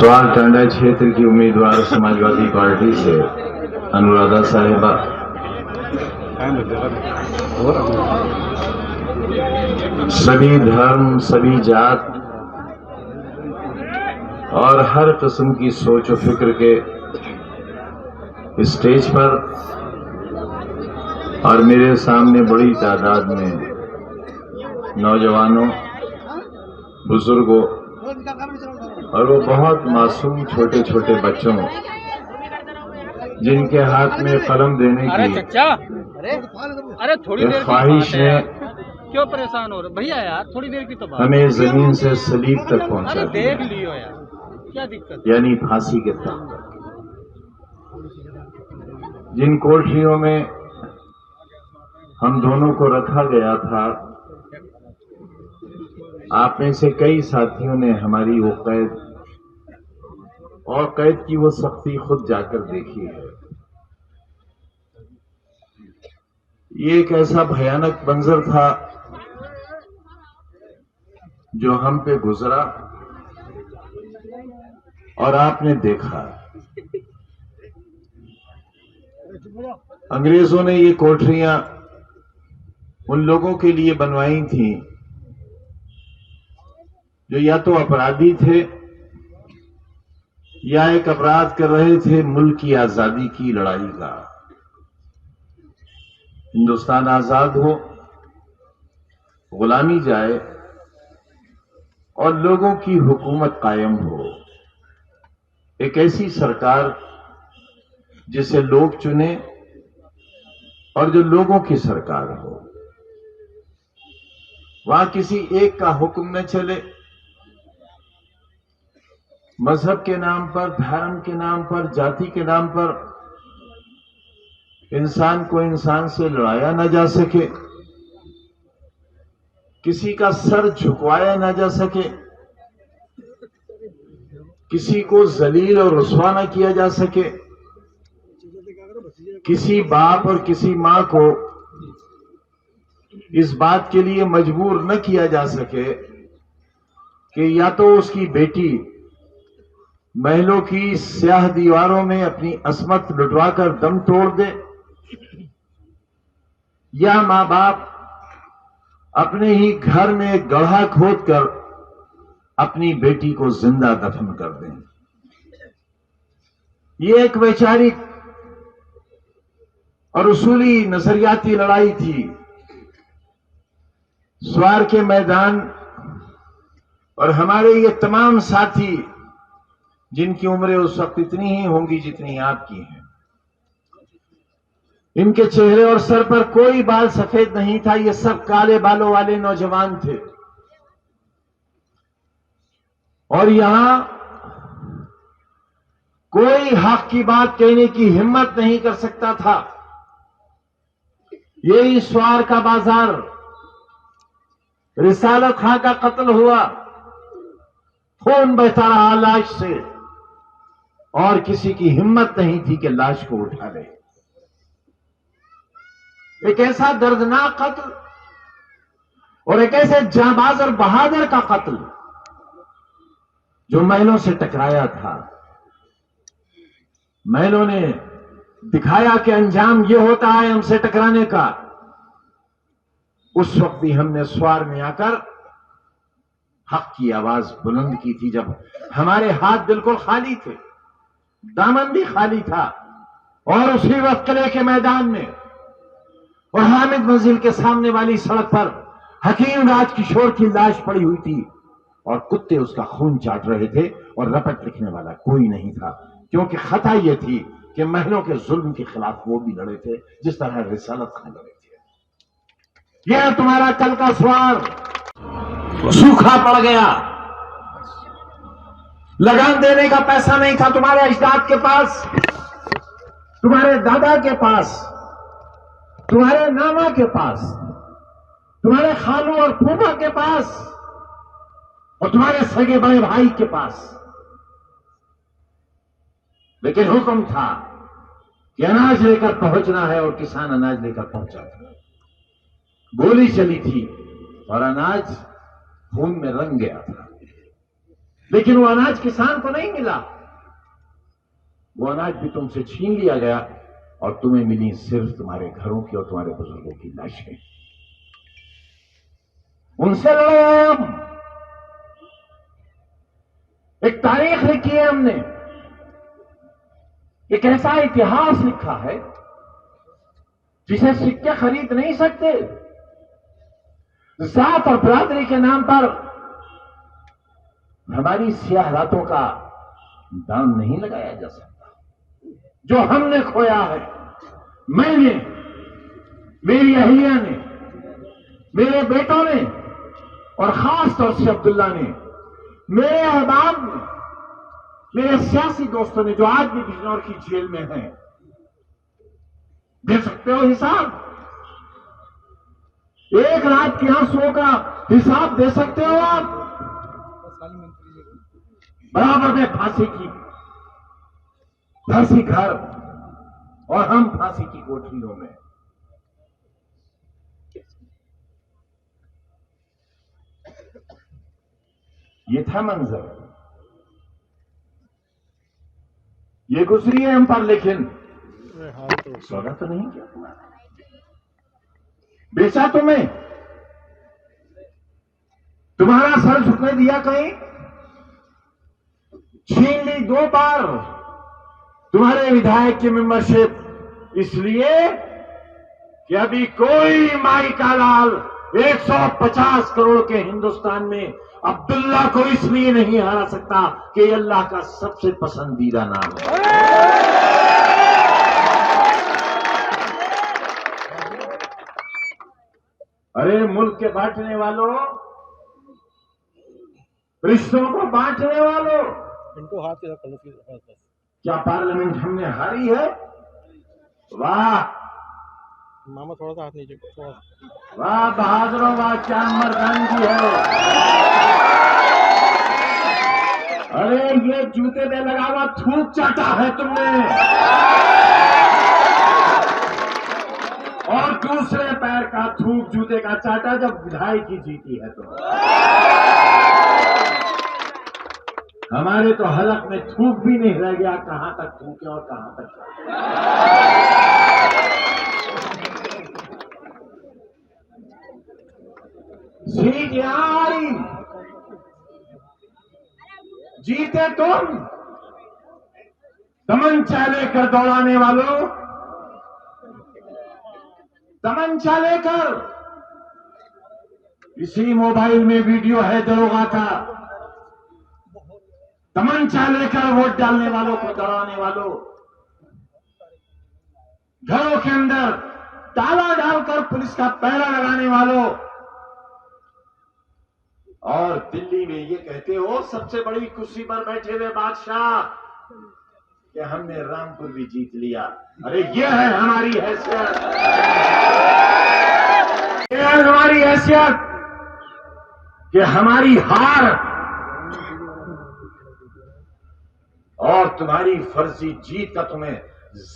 स्वार टांडा क्षेत्र की उम्मीदवार समाजवादी पार्टी से अनुराधा साहिबा, सभी धर्म, सभी जात और हर किस्म की सोच और फिक्र के स्टेज पर और मेरे सामने बड़ी तादाद में नौजवानों, बुजुर्गों और वो बहुत मासूम छोटे छोटे बच्चों जिनके हाथ में कलम देने की ख्वाहिश है, क्यों परेशान हो रहे भैया? यार थोड़ी देर की तो बात, हमें जमीन से सलीब तक पहुंचा देख दिया, लियो यार, क्या दिक्कत? यानी फांसी के तक। जिन कोठरियों में हम दोनों को रखा गया था, आप में से कई साथियों ने हमारी वो कैद और कैद की वो सख्ती खुद जाकर देखी है। ये एक ऐसा भयानक मंजर था जो हम पे गुजरा और आपने देखा। अंग्रेजों ने ये कोठरियां उन लोगों के लिए बनवाई थी जो या तो अपराधी थे या एक अपराध कर रहे थे मुल्क की आजादी की लड़ाई का। हिंदुस्तान आजाद हो, गुलामी जाए और लोगों की हुकूमत कायम हो, एक ऐसी सरकार जिसे लोग चुने और जो लोगों की सरकार हो। वहां किसी एक का हुक्म न चले, मजहब के नाम पर, धर्म के नाम पर, जाति के नाम पर इंसान को इंसान से लड़ाया न जा सके, किसी का सर झुकवाया न जा सके, किसी को जलील और रुस्वा न किया जा सके, किसी बाप और किसी मां को इस बात के लिए मजबूर न किया जा सके कि या तो उसकी बेटी महलों की स्याह दीवारों में अपनी अस्मत लुटवाकर दम तोड़ दे, या मां बाप अपने ही घर में एक गड्ढा खोदकर अपनी बेटी को जिंदा दफन कर दें। ये एक वैचारिक और उसूली नजरियाती लड़ाई थी। स्वार के मैदान और हमारे ये तमाम साथी जिनकी उम्रें उस वक्त इतनी ही होंगी जितनी आपकी हैं, इनके चेहरे और सर पर कोई बाल सफेद नहीं था। ये सब काले बालों वाले नौजवान थे और यहां कोई हक की बात कहने की हिम्मत नहीं कर सकता था। यही स्वार का बाजार, रिसालत खां का कत्ल हुआ, खून बहता रहा लाश से और किसी की हिम्मत नहीं थी कि लाश को उठा ले। एक ऐसा दर्दनाक कत्ल और एक ऐसे जांबाज और बहादुर का कत्ल जो महलों से टकराया था। महलों ने दिखाया कि अंजाम यह होता है हमसे टकराने का। उस वक्त भी हमने स्वार में आकर हक की आवाज बुलंद की थी, जब हमारे हाथ बिल्कुल खाली थे, दामन भी खाली था। और उसी वक्त किले के मैदान में और हामिद मंजिल के सामने वाली सड़क पर हकीम राज किशोर की लाश पड़ी हुई थी और कुत्ते उसका खून चाट रहे थे और रपट लिखने वाला कोई नहीं था, क्योंकि खता यह थी कि महलों के जुल्म के खिलाफ वो भी लड़े थे जिस तरह रिसालत खां लड़े थे। यह तुम्हारा कल का स्वार सूखा पड़ गया, लगान देने का पैसा नहीं था तुम्हारे अजदाद के पास, तुम्हारे दादा के पास, तुम्हारे नाना के पास, तुम्हारे खालू और फूफा के पास और तुम्हारे सगे बड़े भाई के पास। लेकिन हुक्म था कि अनाज लेकर पहुंचना है और किसान अनाज लेकर पहुंचा था। गोली चली थी और अनाज खून में रंग गया था। लेकिन वो अनाज किसान को नहीं मिला, वो अनाज भी तुमसे छीन लिया गया और तुम्हें मिली सिर्फ तुम्हारे घरों की और तुम्हारे बुजुर्गों की लाशें। उनसे लड़े हैं हम। एक तारीख लिखी है हमने, एक ऐसा इतिहास लिखा है जिसे सिक्के खरीद नहीं सकते। जात और बरादरी के नाम पर हमारी सियाह रातों का दाम नहीं लगाया जा सकता। जो हमने खोया है, मैंने, मेरी अहिया ने, मेरे बेटों ने और खास तौर से अब्दुल्ला ने, मेरे अहबाब ने, मेरे सियासी दोस्तों ने, जो आज भी बिजनौर की जेल में हैं, दे सकते हो हिसाब? एक रात के आंसुओं का हिसाब दे सकते हो आप? बराबर में फांसी घर और हम फांसी की कोठरियों में। ये था मंजर, ये गुजरी है हम पर, लेकिन सौदा तो नहीं किया तुम्हारा, बेचा तुम्हें, तुम्हारा सर झुकने दिया कहीं? छीन ली 2 बार तुम्हारे विधायक की मेंबरशिप, इसलिए कि अभी कोई माई का लाल 150 करोड़ के हिंदुस्तान में अब्दुल्ला को इसलिए नहीं हरा सकता कि अल्लाह का सबसे पसंदीदा नाम है। अरे मुल्क के बांटने वालों, रिश्तों को बांटने वालों, इनको हाथ के क्या पार्लियामेंट हमने हारी है? वाह मामा, थोड़ा सा हाथ नीचे, थोड़ा। वाह बहादुरों, वाह क्या मर्दानगी है। अरे ये जूते में लगा हुआ थूक चाटा है तुमने, और दूसरे पैर का थूक जूते का चाटा जब विधायकी जीती है तो। हमारे तो हलक में थूक भी नहीं रह गया, कहां तक थूके और कहां तक। सीट यहां आई, जीते तुम, तमंचा लेकर दौड़ाने वालों, तमंचा लेकर। इसी मोबाइल में वीडियो है दरोगा का, तमंचा लेकर वोट डालने वालों को डराने वालों, घरों के अंदर ताला डालकर पुलिस का पहरा लगाने वालों, और दिल्ली में ये कहते हो सबसे बड़ी कुर्सी पर बैठे हुए बादशाह कि हमने रामपुर भी जीत लिया। अरे ये है हमारी हैसियत, ये है हमारी हैसियत कि हमारी हार और तुम्हारी फर्जी जीत का तुम्हें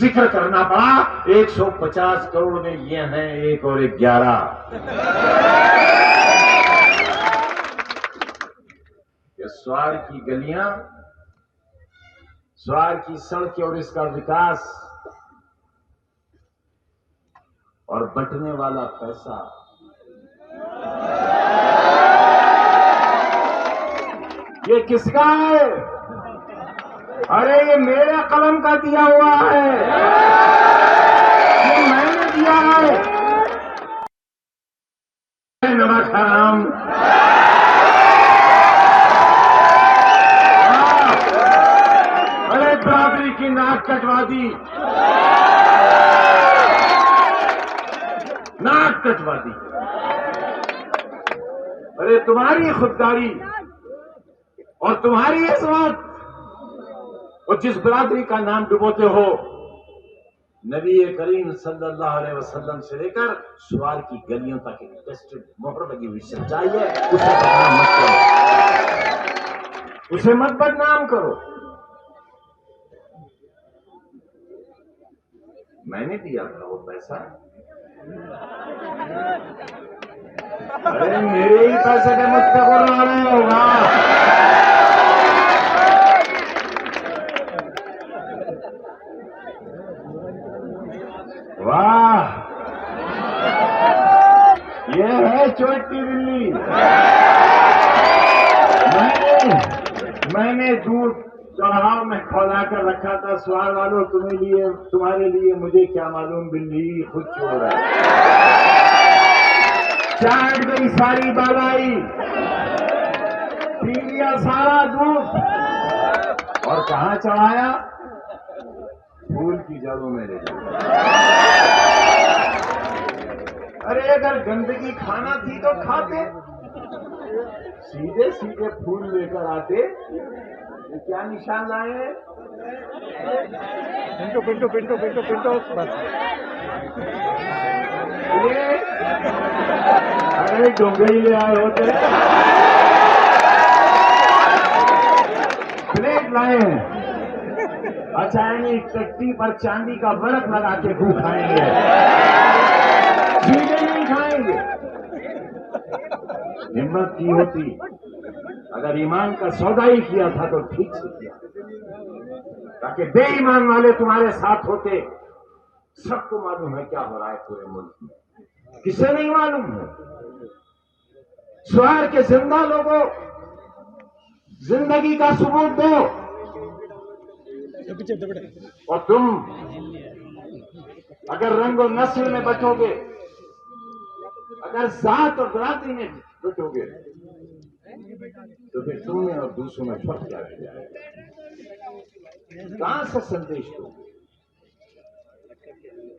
जिक्र करना पड़ा। 150 करोड़ में ये हैं 1 और 11। ये स्वार की गलियां, स्वार की सड़कें और इसका विकास और बंटने वाला पैसा, ये किसका है? अरे ये मेरे कलम का दिया हुआ है, ये मैंने दिया है। नमक हराम, अरे बरादरी की नाक कटवा दी, नाक कटवा दी। अरे तुम्हारी खुददारी और तुम्हारी इस्मत, और जिस बरादरी का नाम डुबोते हो, नबी करीम सल्लल्लाहु अलैहि वसल्लम से लेकर स्वार की गलियों तक एक टेस्टेड मोहर लगी हुई सच्चाई है, उसे बदनाम मत करो, उसे मत बदनाम करो। मैंने दिया था वो पैसा, अरे मेरे ही पैसे के मुझ पे गुर्रा रहे होगा। तकबीर। मैंने दूध चढ़ाव में खौला कर रखा था। सवाल वालों, तुम्हारे लिए मुझे क्या मालूम, बिल्ली खुद छोड़ रहा है। चाट गई सारी बालाई, पी लिया सारा दूध और कहां चढ़ाया? फूल की जड़ों में ले गया। अरे अगर गंदगी खाना थी तो खाते, सीधे सीधे फूल लेकर आते। ये क्या निशान लाए हैं? पिंटू पिंटू पिंटू पिंटू पिंटू बस। अरे डोंगरी ले आए होते, प्लेट लाए हैं। अच्छा यानी टट्टी पर चांदी का बर्फ लगा के खूब खाएंगे, सीधे नहीं खाएंगे। हिम्मत की होती, अगर ईमान का सौदा ही किया था तो ठीक से किया, ताकि बेईमान वाले तुम्हारे साथ होते। सबको मालूम है क्या हो रहा है पूरे मुल्क में, किसे नहीं मालूम है? शहर के जिंदा लोगों, जिंदगी का सबूत दो। और तुम अगर रंगो नस्ल में बचोगे, अगर जात और बरादरी में बचोगे, तो फिर तुम में और दूसरों में फर्क क्या रह जाएगा? कहां से संदेश दो?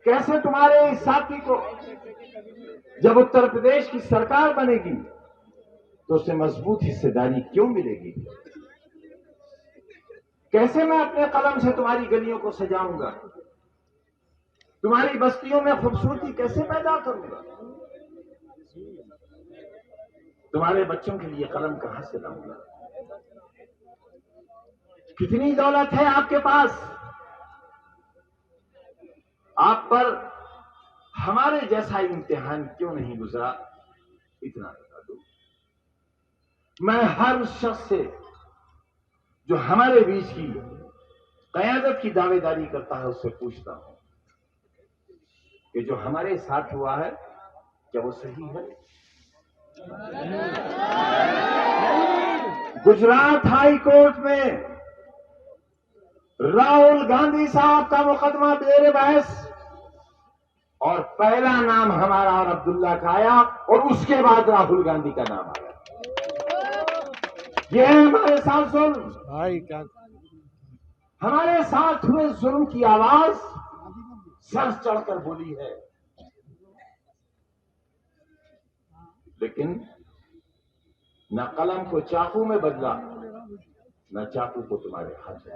कैसे तुम्हारे इस साथी को जब उत्तर प्रदेश की सरकार बनेगी तो उसे मजबूत हिस्सेदारी क्यों मिलेगी? कैसे मैं अपने कलम से तुम्हारी गलियों को सजाऊंगा? तुम्हारी बस्तियों में खूबसूरती कैसे पैदा करूंगा? तुम्हारे बच्चों के लिए कलम कहां से लाऊंगा? कितनी दौलत है आपके पास, आप पर हमारे जैसा इम्तिहान क्यों नहीं गुजरा? इतना बता दो। मैं हर उस शख्स से जो हमारे बीच की कयादत की दावेदारी करता है उससे पूछता हूं कि जो हमारे साथ हुआ है क्या वो सही है? गुजरात हाई कोर्ट में राहुल गांधी साहब का मुकदमा बेर बहस और पहला नाम हमारा और अब्दुल्ला का आया और उसके बाद राहुल गांधी का नाम आया। ये है हमारे साथ जुल्म। भाई क्या हमारे साथ हुए जुल्म की आवाज सर चढ़कर बोली है, लेकिन न कलम को चाकू में बदला, न चाकू को तुम्हारे हाथ में।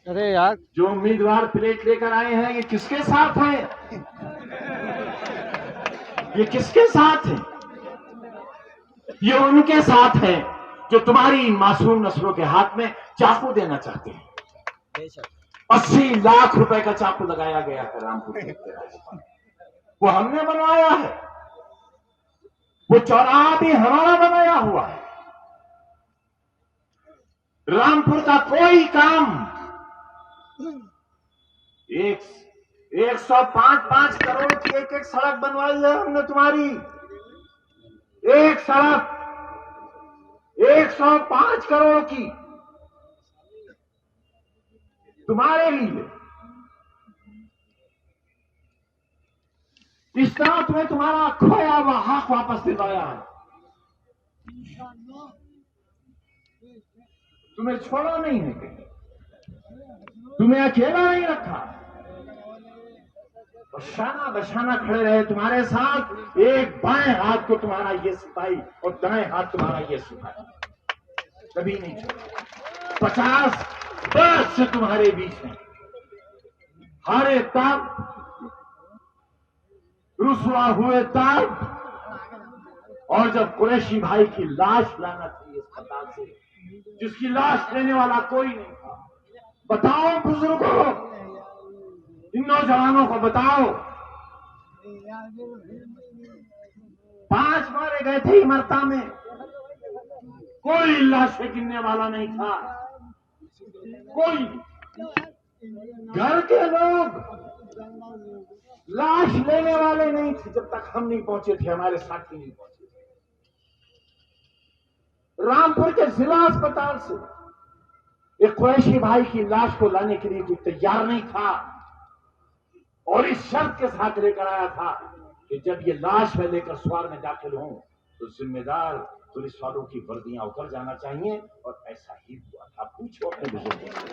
अरे यार, जो उम्मीदवार प्लेट लेकर आए हैं ये किसके साथ हैं? ये किसके साथ हैं? ये उनके साथ हैं जो तुम्हारी मासूम नस्लों के हाथ में चाकू देना चाहते हैं। 80 लाख रुपए का चाकू लगाया गया है रामपुर के राज्यपाल, वो हमने बनवाया है। वो चौराहा भी हमारा बनाया हुआ है। रामपुर का कोई काम 105 करोड़ की एक सड़क बनवाई है हमने तुम्हारी। एक सड़क 105 करोड़ की तुम्हारे लिए। इस तरह तुम्हें तुम्हारा खोया हुआ हक वापस दिलवाया है। तुम्हें छोड़ा नहीं है कहीं, तुम्हें अकेला नहीं रखा और शाना बशाना खड़े रहे तुम्हारे साथ। एक बाएं हाथ को तुम्हारा ये सिपाही और दाएं हाथ तुम्हारा ये सिपाही, कभी नहीं छोड़ा। 50 वर्ष से तुम्हारे बीच में हारे तब, रुसवा हुए तब, और जब कुरैशी भाई की लाश लाना थी अस्पताल से, जिसकी लाश लेने वाला कोई नहीं था। बताओ बुजुर्गों, इन नौजवानों को बताओ, 5 मारे गए थे इमरता में, कोई लाशें गिनने वाला नहीं था। कोई घर के लोग लाश लेने वाले नहीं थे जब तक हम नहीं पहुंचे थे, हमारे साथी नहीं पहुंचे थे। रामपुर के जिला अस्पताल से एक कुरैशी भाई की लाश को लाने के लिए कोई तैयार नहीं था और इस शर्त के साथ लेकर आया था कि जब ये लाश मैं लेकर सवार में दाखिल हूं तो जिम्मेदार पुलिस वालों की वर्दियां उतर जाना चाहिए, और ऐसा ही हुआ था। पूछो अपने बुजुर्गों से।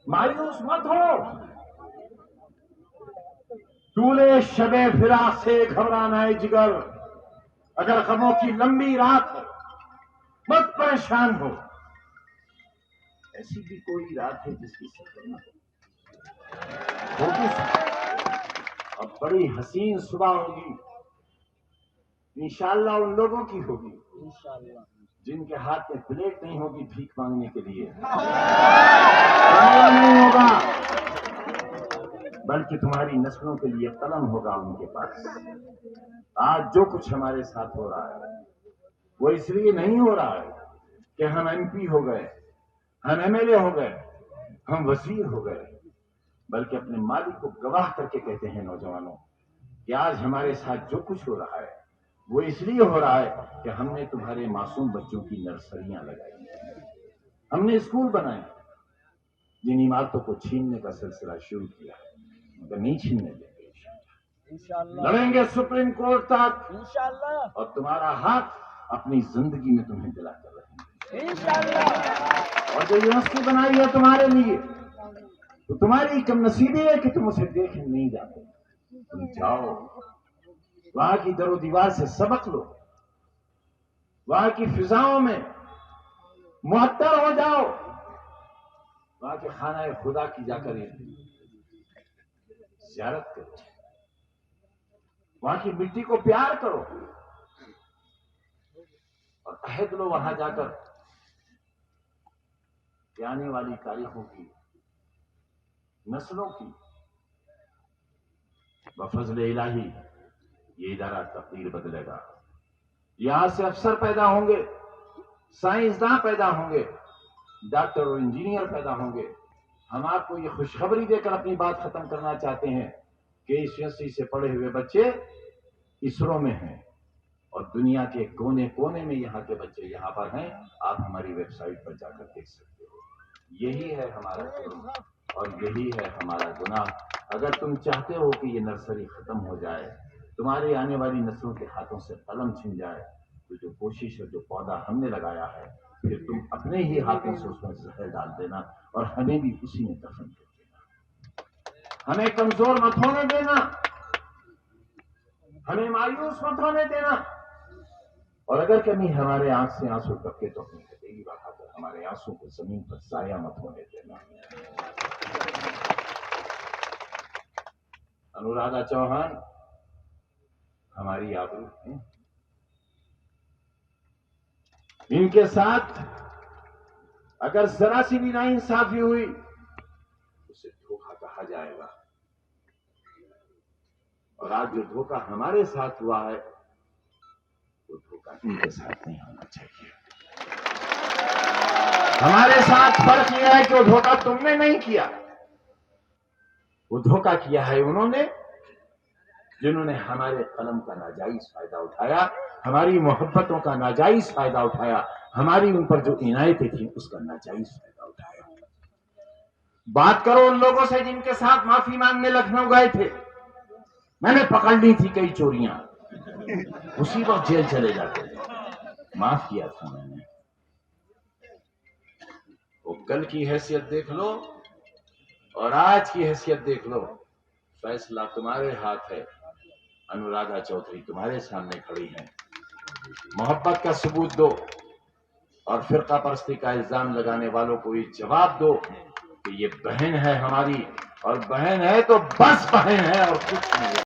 मायूस मत हो, तूले शबे फिराक से घबराना है जिगर, अगर गमों की लंबी रात है मत परेशान हो, ऐसी भी कोई रात है जिसकी सफर न होगी, अब बड़ी हसीन सुबह होगी, इंशाअल्लाह उन लोगों की होगी जिनके हाथ में प्लेट नहीं होगी भीख मांगने के लिए, नहीं होगा, बल्कि तुम्हारी नस्लों के लिए कलम होगा उनके पास। आज जो कुछ हमारे साथ हो रहा है वो इसलिए नहीं हो रहा है कि हम एमपी हो गए, हम एमएलए हो गए, हम वजीर हो गए, बल्कि अपने मालिक को गवाह करके कहते हैं नौजवानों कि आज हमारे साथ जो कुछ हो रहा है वो इसलिए हो रहा है कि हमने तुम्हारे मासूम बच्चों की नर्सरियां लगाई, हमने स्कूल बनाए, जिन इमारतों को छीनने का सिलसिला शुरू किया है मगर नहीं छीनने देंगे, इंशाअल्लाह लड़ेंगे सुप्रीम कोर्ट तक इंशाअल्लाह, और तुम्हारा हक अपनी जिंदगी में तुम्हें दिला कर रहेंगे इंशाअल्लाह। और जो यूनिवर्सिटी बनाई है तुम्हारे लिए तो तुम्हारी कम नसीबी है कि तुम उसे देख नहीं जाते, तुम जाओ वहां की दरो दीवार से सबक लो, वहां की फिजाओं में मुअत्तर हो जाओ, वहां के खाना खुदा की जाकर ज़ियारत करो, वहां की मिट्टी को प्यार करो और अहद लो वहां जाकर कि आने वाली तारीखों की, नस्लों की बफज़ल इलाही ये इदारा तकदीर बदलेगा। यहां से अफसर पैदा होंगे, साइंसदान पैदा होंगे, डॉक्टर और इंजीनियर पैदा होंगे। हम आपको ये खुशखबरी देकर अपनी बात खत्म करना चाहते हैं कि इस यूनिवर्सिटी से पढ़े हुए बच्चे इसरो में हैं और दुनिया के कोने कोने में यहाँ के बच्चे यहाँ पर हैं। आप हमारी वेबसाइट पर जाकर देख सकते हो। यही है हमारा जुर्म और यही है हमारा गुनाह। अगर तुम चाहते हो कि ये नर्सरी खत्म हो जाए, तुम्हारी आने वाली नस्लों के हाथों से कलम छिन जाए, तो जो कोशिश है, जो पौधा हमने लगाया है, फिर तुम अपने ही हाथों से उसमें जहर डाल देना और हमें भी उसी में दफन कर देना। हमें कमजोर मत होने देना, हमें मायूस मत होने देना, और अगर कभी हमारे आंख से आंसू टपके तो अपनी हथेली बढ़ाकर हमारे आंसू को जमीन पर जाया मत होने देना। अनुराधा चौहान हमारी आबरू है, इनके साथ अगर जरा सी भी नाइंसाफी हुई उसे धोखा कहा जाएगा, और आज जो धोखा हमारे साथ हुआ है वो धोखा इनके साथ नहीं होना चाहिए। हमारे साथ फर्क यह है कि वो धोखा तुमने नहीं किया, वो धोखा किया है उन्होंने जिन्होंने हमारे कलम का नाजायज फायदा उठाया, हमारी मोहब्बतों का नाजायज फायदा उठाया, हमारी उन पर जो इनायतें थी उसका नाजायज फायदा उठाया। बात करो उन लोगों से जिनके साथ माफी मांगने लखनऊ गए थे, मैंने पकड़ ली थी कई चोरियां, उसी वक्त जेल चले जाते थे, माफ किया था मैंने। वो कल की हैसियत देख लो और आज की हैसियत देख लो, फैसला तुम्हारे हाथ है। अनुराधा चौधरी तुम्हारे सामने खड़ी है, मोहब्बत का सबूत दो और फिरका परस्ती का इल्जाम लगाने वालों को ये जवाब दो कि ये बहन है हमारी, और बहन है तो बस बहन है और कुछ नहीं है।